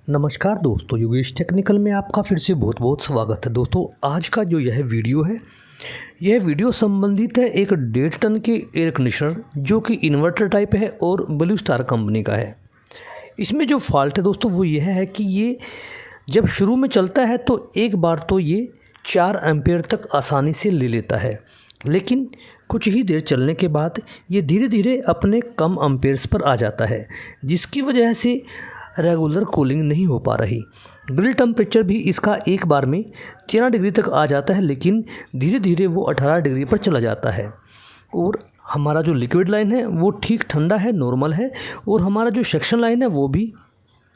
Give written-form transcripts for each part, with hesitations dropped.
नमस्कार दोस्तों, योगेश टेक्निकल में आपका फिर से बहुत बहुत स्वागत है। दोस्तों आज का जो यह वीडियो है, यह वीडियो संबंधित है एक 1.5 टन के एयर कंडीशनर जो कि इन्वर्टर टाइप है और ब्लू स्टार कंपनी का है। इसमें जो फॉल्ट है दोस्तों वो यह है कि ये जब शुरू में चलता है तो एक बार तो ये 4 एम्पीयर तक आसानी से ले लेता है, लेकिन कुछ ही देर चलने के बाद ये धीरे धीरे अपने कम एम्पीयर्स पर आ जाता है, जिसकी वजह से रेगुलर कूलिंग नहीं हो पा रही। ग्रिल टेम्परेचर भी इसका एक बार में 13 डिग्री तक आ जाता है, लेकिन धीरे धीरे वो 18 डिग्री पर चला जाता है। और हमारा जो लिक्विड लाइन है वो ठीक ठंडा है, नॉर्मल है, और हमारा जो सेक्शन लाइन है वो भी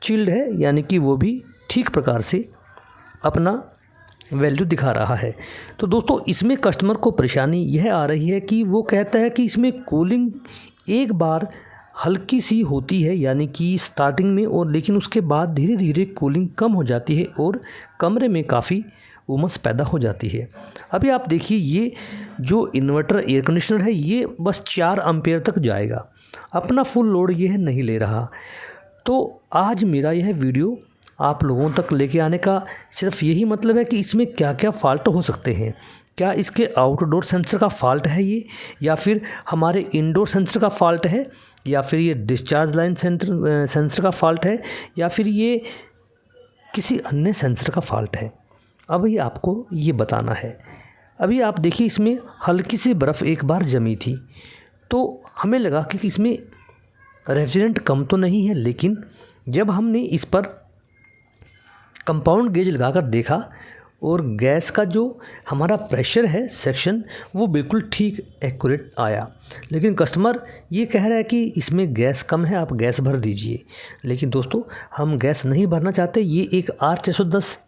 चिल्ड है, यानी कि वो भी ठीक प्रकार से अपना वैल्यू दिखा रहा है। तो दोस्तों इसमें कस्टमर को परेशानी यह आ रही है कि वो कहता है कि इसमें कूलिंग एक बार हल्की सी होती है, यानी कि स्टार्टिंग में, और लेकिन उसके बाद धीरे धीरे कूलिंग कम हो जाती है और कमरे में काफ़ी उमस पैदा हो जाती है। अभी आप देखिए, ये जो इन्वर्टर एयर कंडीशनर है ये बस 4 एम्पीयर तक जाएगा, अपना फुल लोड यह नहीं ले रहा। तो आज मेरा यह वीडियो आप लोगों तक लेके आने का सिर्फ यही मतलब है कि इसमें क्या क्या फ़ॉल्ट हो सकते हैं। क्या इसके आउटडोर सेंसर का फ़ॉल्ट है ये, या फिर हमारे इंडोर सेंसर का फ़ॉल्ट है, या फिर ये डिस्चार्ज लाइन सेंसर का फ़ॉल्ट है, या फिर ये किसी अन्य सेंसर का फ़ॉल्ट है। अभी आपको ये बताना है। अभी आप देखिए, इसमें हल्की सी बर्फ़ एक बार जमी थी, तो हमें लगा कि इसमें रेफ्रिजरेंट कम तो नहीं है, लेकिन जब हमने इस पर कंपाउंड गेज लगाकर देखा और गैस का जो हमारा प्रेशर है सेक्शन वो बिल्कुल ठीक एक्यूरेट आया। लेकिन कस्टमर ये कह रहा है कि इसमें गैस कम है, आप गैस भर दीजिए। लेकिन दोस्तों हम गैस नहीं भरना चाहते। ये एक R610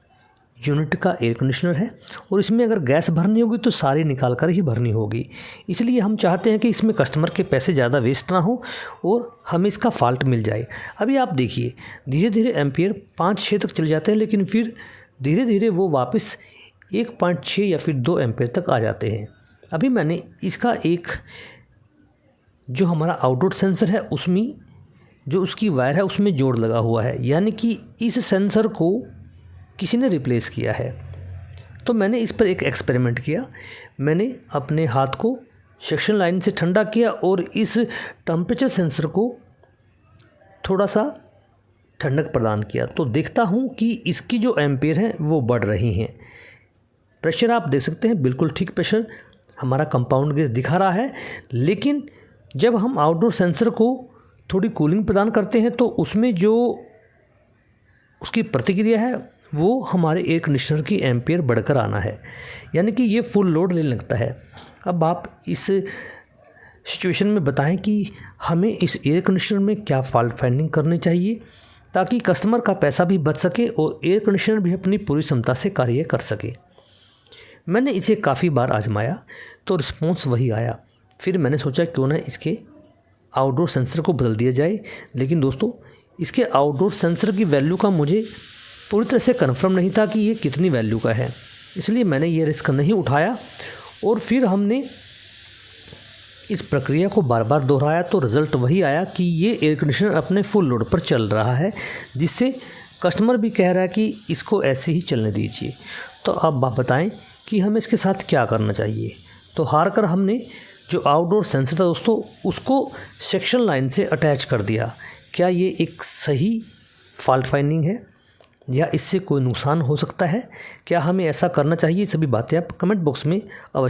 यूनिट का एयर कंडीशनर है और इसमें अगर गैस भरनी होगी तो सारी निकाल कर ही भरनी होगी। इसलिए हम चाहते हैं कि इसमें कस्टमर के पैसे ज़्यादा वेस्ट ना हो और हमें इसका फ़ॉल्ट मिल जाए। अभी आप देखिए, धीरे धीरे एम्पीयर 5-6 तक चले जाते हैं, लेकिन फिर धीरे धीरे वो वापस 1.6 या फिर 2 एम्पीयर तक आ जाते हैं। अभी मैंने इसका एक जो हमारा आउटडोर सेंसर है उसमें जो उसकी वायर है उसमें जोड़ लगा हुआ है, यानी कि इस सेंसर को किसी ने रिप्लेस किया है। तो मैंने इस पर एक एक्सपेरिमेंट किया। मैंने अपने हाथ को सेक्शन लाइन से ठंडा किया और इस टेम्परेचर सेंसर को थोड़ा सा ठंडक प्रदान किया, तो देखता हूँ कि इसकी जो एम्पीयर हैं वो बढ़ रही हैं। प्रेशर आप देख सकते हैं, बिल्कुल ठीक प्रेशर हमारा कंपाउंड गेज दिखा रहा है। लेकिन जब हम आउटडोर सेंसर को थोड़ी कूलिंग प्रदान करते हैं तो उसमें जो उसकी प्रतिक्रिया है वो हमारे एयर कंडीशनर की एम्पीयर बढ़कर आना है, यानी कि ये फुल लोड लेने लगता है। अब आप इस सिचुएशन में बताएं कि हमें इस एयर कंडीशनर में क्या फॉल्ट फाइंडिंग करनी चाहिए ताकि कस्टमर का पैसा भी बच सके और एयर कंडीशनर भी अपनी पूरी क्षमता से कार्य कर सके। मैंने इसे काफ़ी बार आजमाया तो रिस्पॉन्स वही आया। फिर मैंने सोचा क्यों ना इसके आउटडोर सेंसर को बदल दिया जाए। लेकिन दोस्तों इसके आउटडोर सेंसर की वैल्यू का मुझे पूरी तरह से कन्फर्म नहीं था कि ये कितनी वैल्यू का है, इसलिए मैंने ये रिस्क नहीं उठाया। और फिर हमने इस प्रक्रिया को बार बार दोहराया तो रिज़ल्ट वही आया कि ये एयर कंडीशनर अपने फुल लोड पर चल रहा है, जिससे कस्टमर भी कह रहा है कि इसको ऐसे ही चलने दीजिए। तो अब आप बताएं कि हमें इसके साथ क्या करना चाहिए। तो हार कर हमने जो आउटडोर सेंसर था दोस्तों उसको सेक्शन लाइन से अटैच कर दिया। क्या ये एक सही फॉल्ट फाइंडिंग है या इससे कोई नुकसान हो सकता है? क्या हमें ऐसा करना चाहिए? सभी बातें आप कमेंट बॉक्स में अवश्य